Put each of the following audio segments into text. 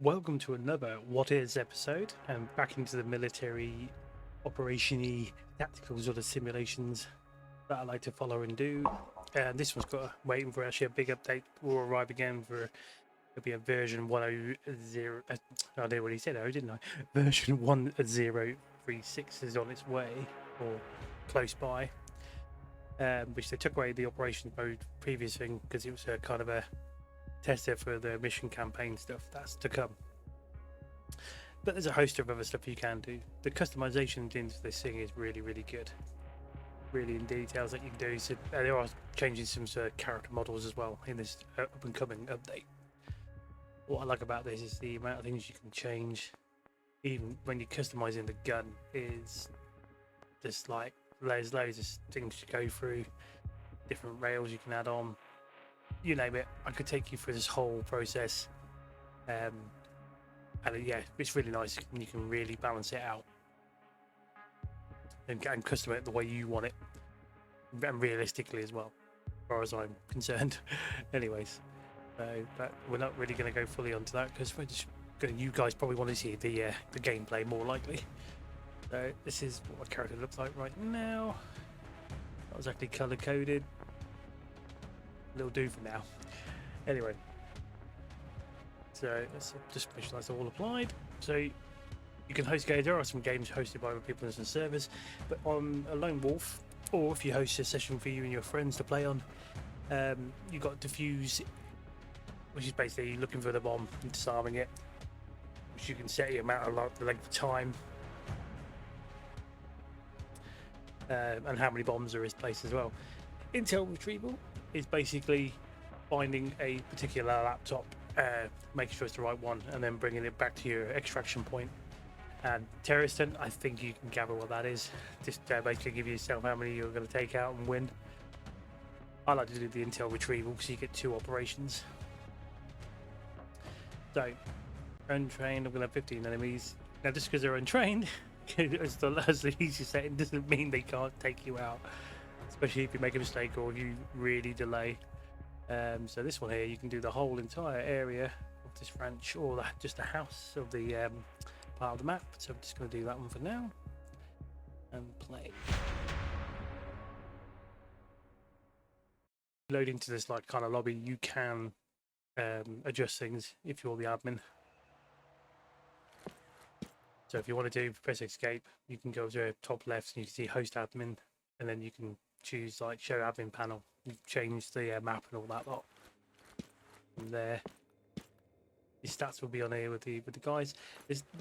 Welcome to another What Is episode, and back into the military operation-y tactical sort of simulations that I like to follow and do. And this one's got waiting for actually a big update. Will arrive again for it'll be a version 1.0. I did already said didn't I? Version 1.036 is on its way or close by. Which they took away the operation mode previous thing because it was a kind of a tester for the mission campaign stuff that's to come. But there's a host of other stuff you can do. The customization into this thing is really good, really in details that you can do. So there are changing some character models as well in this up and coming update. What I like about this is the amount of things you can change even when you're customizing the gun. Is just like there's loads of things to go through, different rails you can add on, you name it. I could take you through this whole process, and yeah, it's really nice. You can really balance it out and custom it the way you want it, and realistically as well, as far as I'm concerned. Anyways, but we're not really going to go fully onto that because we're just going. You guys probably want to see the gameplay more likely. So this is what my character looks like right now. Not exactly color coded. It'll do for now. Anyway, so let's just make sure that's all applied. So you can host games. There are some games hosted by other people in some servers, but on a lone wolf, or if you host a session for you and your friends to play on, you've got diffuse, which is basically looking for the bomb and disarming it, which you can set the amount of the length of time, and how many bombs there is placed as well. Intel retrieval is basically finding a particular laptop, making sure it's the right one, and then bringing it back to your extraction point. And terrorist hunt, I think you can gather what that is. Just basically give yourself how many you're going to take out and win. I like to do the intel retrieval because you get 2 operations. So, untrained, I'm going to have 15 enemies. Now, just because they're untrained, as the easiest setting, doesn't mean they can't take you out. Especially if you make a mistake or if you really delay. So this one here, you can do the whole entire area of this ranch, or just the house of the part of the map. So I'm just going to do that one for now and play. Load into this like kind of lobby, you can adjust things if you're the admin. So if you want to press escape, you can go to the top left and you can see host admin, and then you can choose like show admin panel, change the map and all that lot. From there, your stats will be on here with the guys.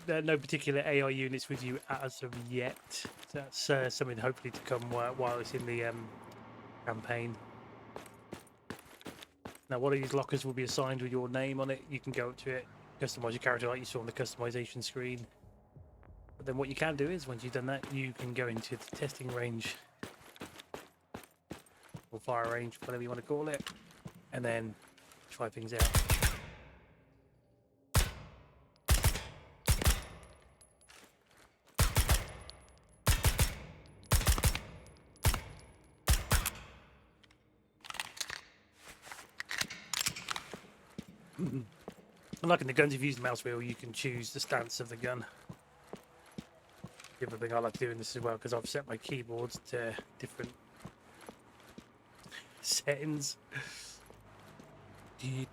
There are no particular AI units with you as of yet. So that's something hopefully to come while it's in the campaign. Now, one of these lockers will be assigned with your name on it. You can go up to it, customize your character like you saw on the customization screen. But then what you can do is, once you've done that, you can go into the testing range, or fire range, whatever you want to call it, and then try things out. And like in the guns, if you use the mouse wheel, you can choose the stance of the gun. The other thing I like doing this as well, because I've set my keyboards to different settings. The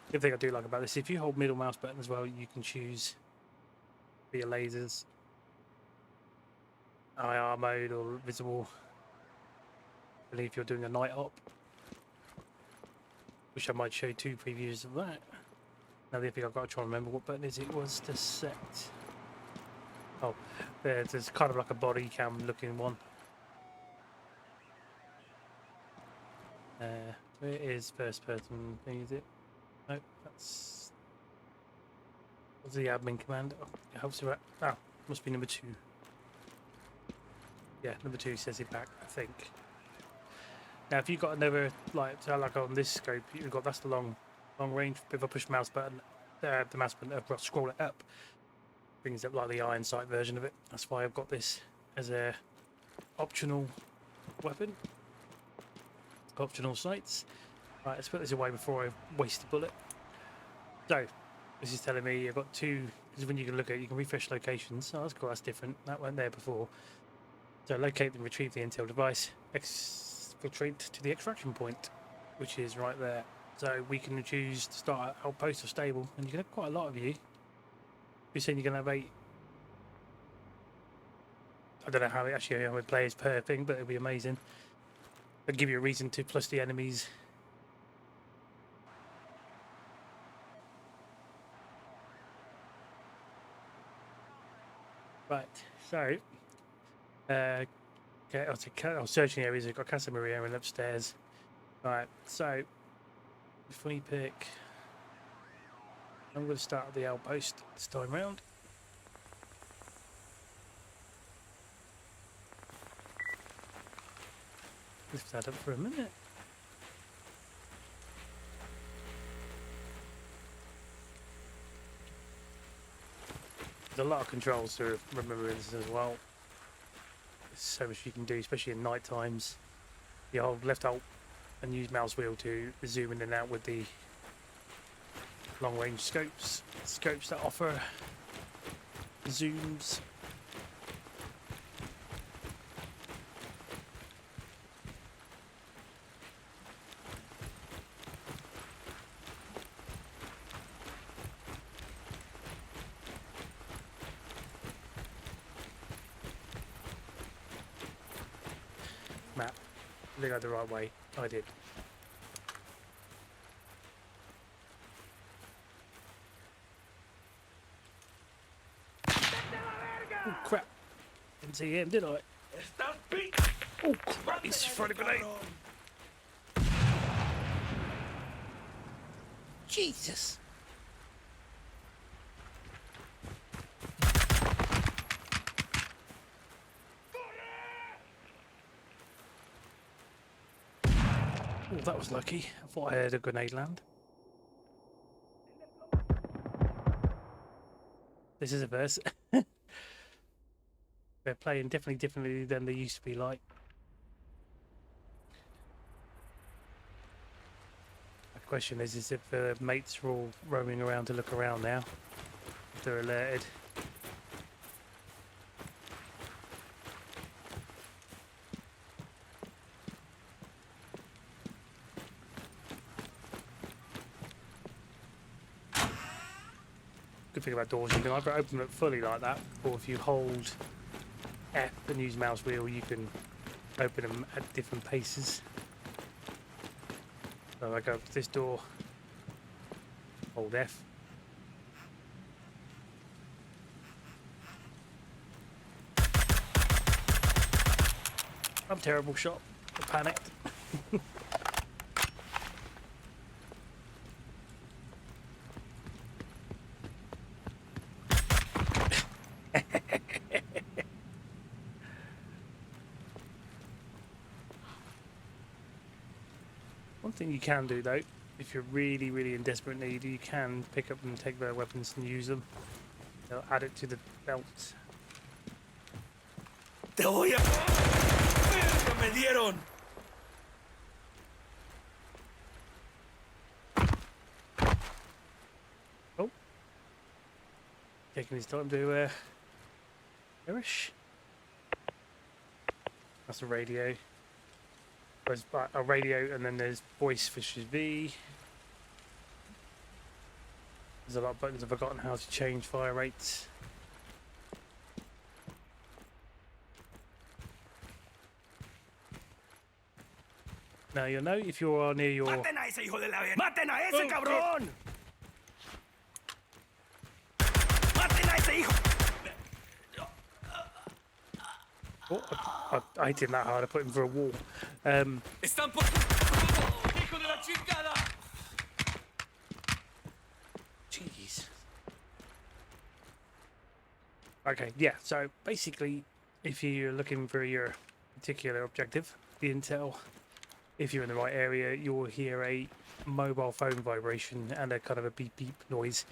other thing I do like about this, if you hold middle mouse button as well, you can choose for your lasers, IR mode or visible. I believe you're doing a night op, which I might show 2 previews of that. Now the other thing I've got to try and remember what button it was to set. Oh, there's kind of like a body cam looking one. Where is first person thing, is it? No, that's the admin command. Oh, it helps you out. Ah, must be number 2. Yeah, number 2 says it back, I think. Now if you've got another, like on this scope, you've got, that's the long range. If I push mouse button, the mouse button, scroll it up, brings up like the iron sight version of it. That's why I've got this as a optional weapon. Optional sights. Right, let's put this away before I waste a bullet. So, this is telling me I've got two. This is when you can look at it, you can refresh locations. Oh, that's cool, that's different. That weren't there before. So, locate and retrieve the Intel device, exfiltrate to the extraction point, which is right there. So, we can choose to start at outpost or stable, and you can have quite a lot of you. You're saying you're going to have 8. I don't know how I would play as per thing, but it'll be amazing. It'll give you a reason to plus the enemies. Right, so okay, I'll search the areas. I've got Casa Maria and upstairs. Right, so if we pick, I'm going to start at the outpost this time round. Lift that up for a minute. There's a lot of controls to remember in this as well. There's so much you can do, especially in night times. You hold left alt and use mouse wheel to zoom in and out with the long range scopes that offer zooms. Map. I think I go the right way. I did. Oh crap. Didn't see him, did I? Oh crap, he's throwing a grenade. Jesus. Oh, that was lucky. I thought I heard a grenade land. This is a verse. They're playing definitely differently than they used to be like. The question is if the mates are all roaming around to look around now. If they're alerted. Good thing about doors, you can either open it fully like that, or if you hold F and use mouse wheel, you can open them at different paces. So I go up to this door, hold F. I'm a terrible shot. I panicked. One thing you can do though, if you're really in desperate need, you can pick up and take their weapons and use them. They'll add it to the belt. Te voy a... ¡Me dieron! Oh. Taking his time to perish. That's a radio. There's a radio and then there's voice, which is V. There's a lot of buttons. I've forgotten how to change fire rates. Now you'll know if you are near your... ¡Maten a ese hijo de la... ¡Maten a ese cabrón! ¡Maten a ese hijo! Oh, I hit him that hard. I put him for a wall. ¡Están por... ¡Hijo de la chingada! Jeez. Okay, yeah. So basically, if you're looking for your particular objective, the intel, if you're in the right area, you'll hear a mobile phone vibration and a kind of a beep beep noise,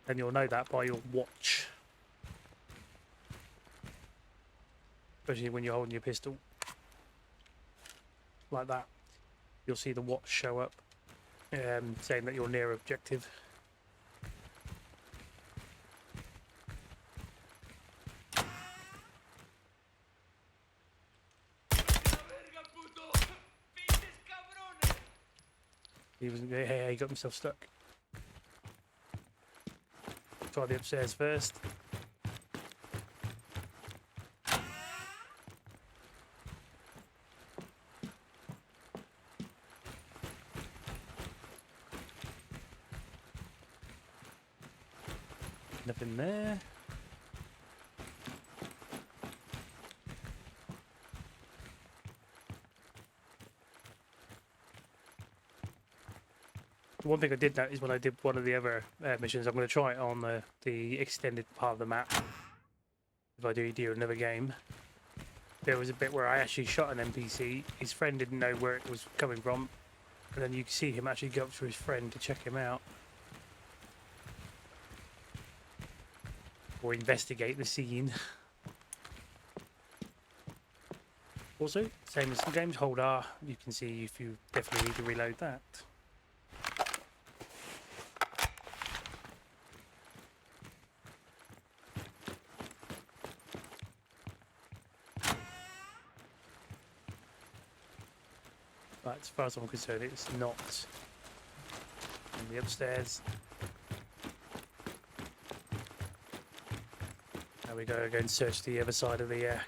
and you'll know that by your watch. Especially when you're holding your pistol like that, you'll see the watch show up. saying that you're near objective. He wasn't. Hey, he got himself stuck. Try the upstairs first. Nothing there. One thing I did notice when I did one of the other missions, I'm going to try it on the extended part of the map. If I do another game, there was a bit where I actually shot an NPC. His friend didn't know where it was coming from, and then you can see him actually go up to his friend to check him out or investigate the scene. Also, same as some games, hold R. You can see if you definitely need to reload that. But as far as I'm concerned, it's not in the upstairs. Now we go and search the other side of the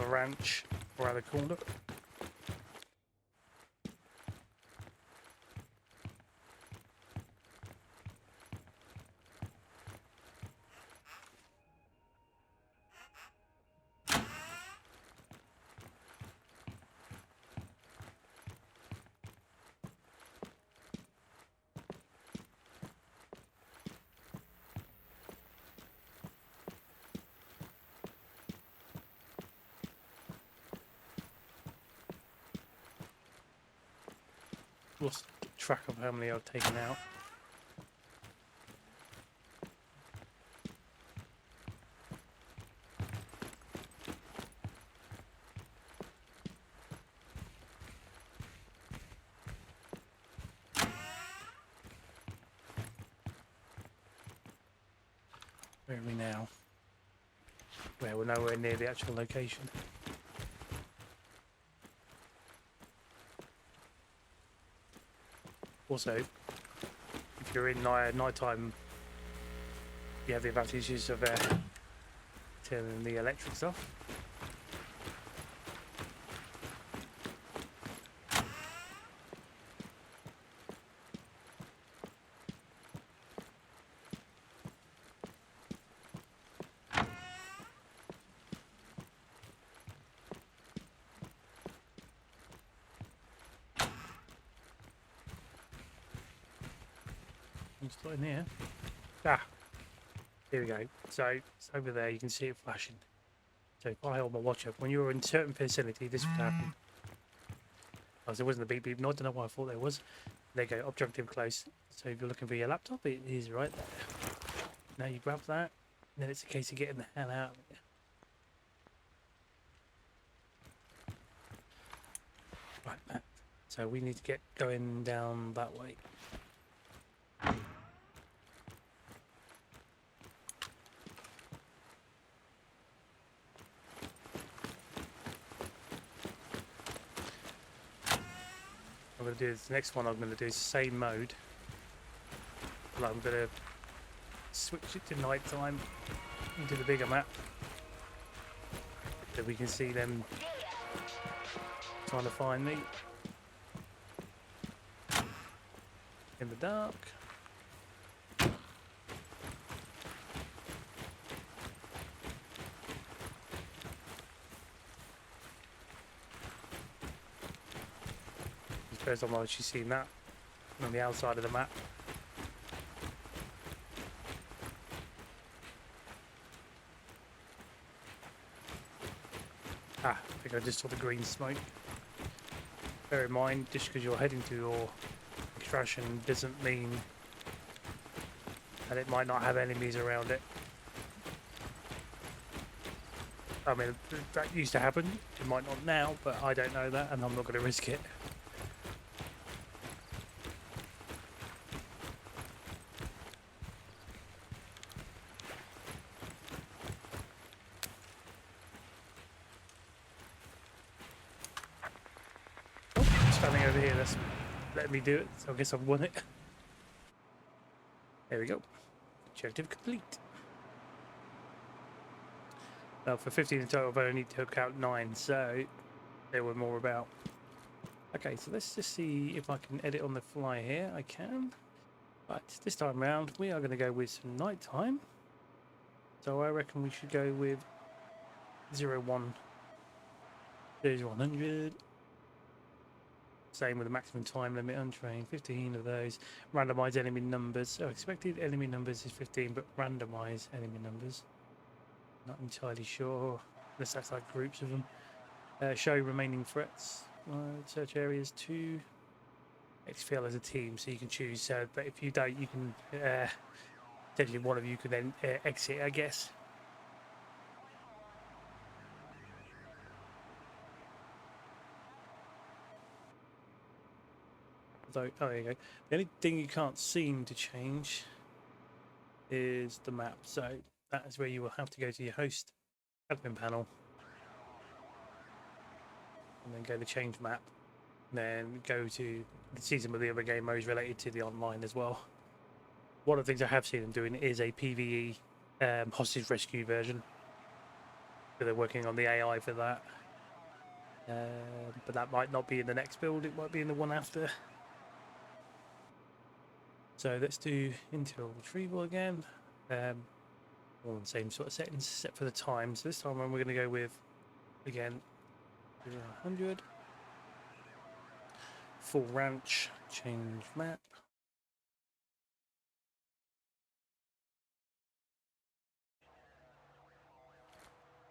ranch around the corner. Lost track of how many I've taken out. Where are we now? Well, we're nowhere near the actual location. Also, if you're in nighttime, you have the advantages of turning the electrics off. It's not in here. Ah, here we go. So it's over there. You can see it flashing. So if I hold my watch up, when you're in certain vicinity, this would happen. Oh, there wasn't a beep beep. No, I don't know why I thought there was. There you go. Objective close. So if you're looking for your laptop, it is right there. Now you grab that. And then it's a case of getting the hell out of it. Right, Matt. So we need to get going down that way. I'm going to do this next one. I'm going to do the same mode. But I'm going to switch it to night time into the bigger map so we can see them trying to find me in the dark. First time I've actually seen that on the outside of the map. Ah, I think I just saw the green smoke. Bear in mind, just because you're heading to your extraction doesn't mean that it might not have enemies around it. I mean, that used to happen. It might not now, but I don't know that, and I'm not going to risk it. standing over here that's letting me do it, so I guess I've won it. There we go. Objective complete. Now for 15 in total, I've only took out 9, so there were more about. Okay, so let's just see if I can edit on the fly here. I can. But this time around, we are going to go with some nighttime. So I reckon we should go with 01. There's 100. Same with the maximum time limit untrained. 15 of those. Randomize enemy numbers. So expected enemy numbers is 15, but randomize enemy numbers. Not entirely sure. Unless that's like groups of them. Show remaining threats. Search areas 2. Exfil as a team, so you can choose. But if you don't, you can potentially one of you can then exit, I guess. So, oh, there you go. The only thing you can't seem to change is the map. So that is where you will have to go to your host admin panel and then go to change map. Then go to see some of the other game modes related to the online as well. One of the things I have seen them doing is a PvE hostage rescue version. So they're working on the AI for that. But that might not be in the next build, it might be in the one after. So let's do Intel retrieval again. All the same sort of settings except for the time. So this time we're going to go with, again, 100. Full ranch, change map.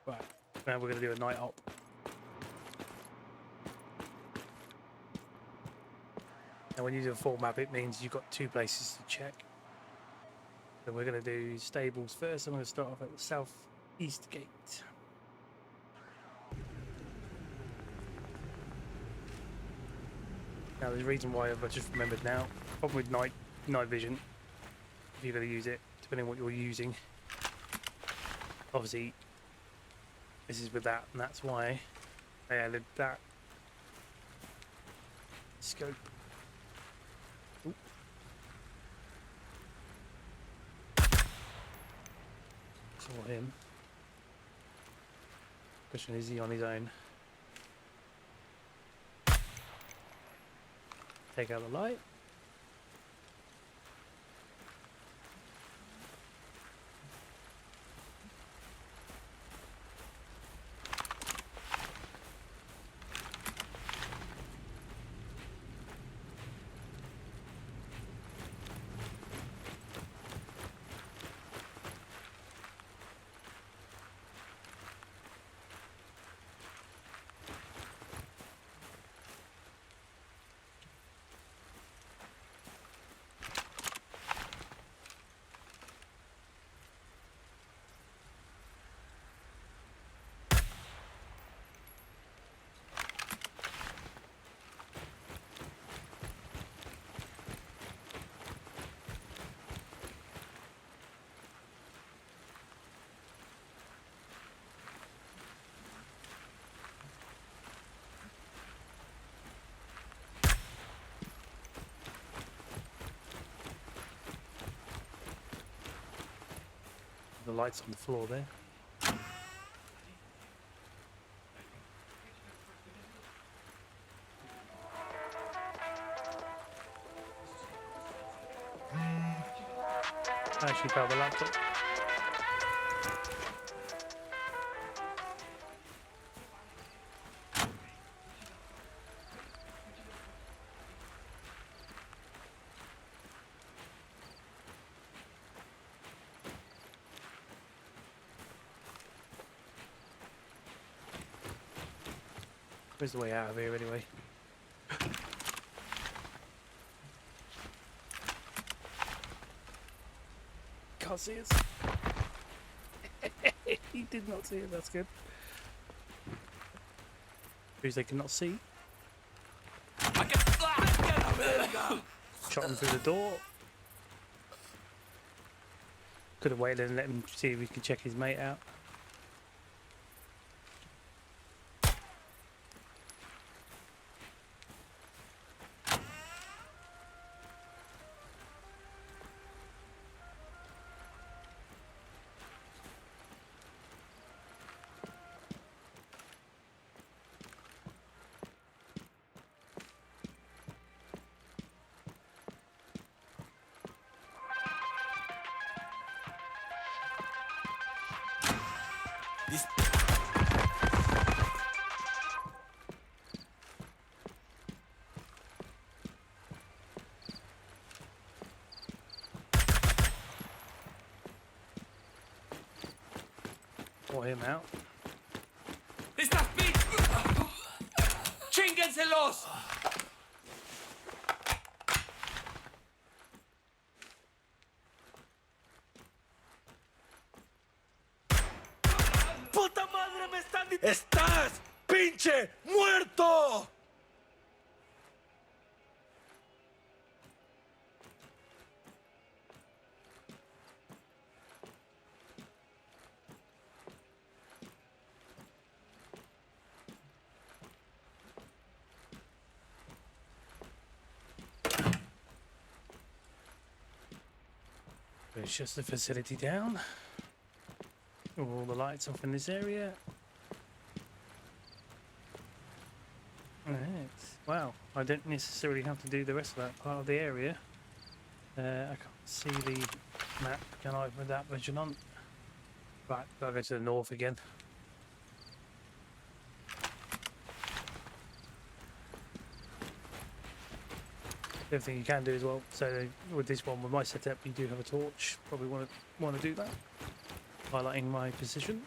Right, now we're going to do a night op. Now when you do a full map, it means you've got 2 places to check. So we're going to do stables first. I'm going to start off at the southeast gate. Now there's a reason why I've just remembered now. Problem with night vision, if you're going to use it, depending on what you're using. Obviously, this is with that, and that's why I added that scope. Ooh. Saw him. Question is he on his own? Take out the light. The lights on the floor there. I actually found the laptop. Where's the way out of here anyway? Can't see us. He did not see it, that's good. Who's they cannot see? Shot him through the door. Could have waited and let him see if we can check his mate out. Or him out. ¡Estás pin! ¡Chínguenselos! ¡Puta madre, me están ¡Estás pinche muerto! Let's shut the facility down. All the lights off in this area. Alright. Wow, I don't necessarily have to do the rest of that part of the area. I can't see the map, can I, with that vigilant? Right, gotta go to the north again. The other thing you can do as well, so with this one, with my setup, you do have a torch. Probably want to do that, highlighting my position.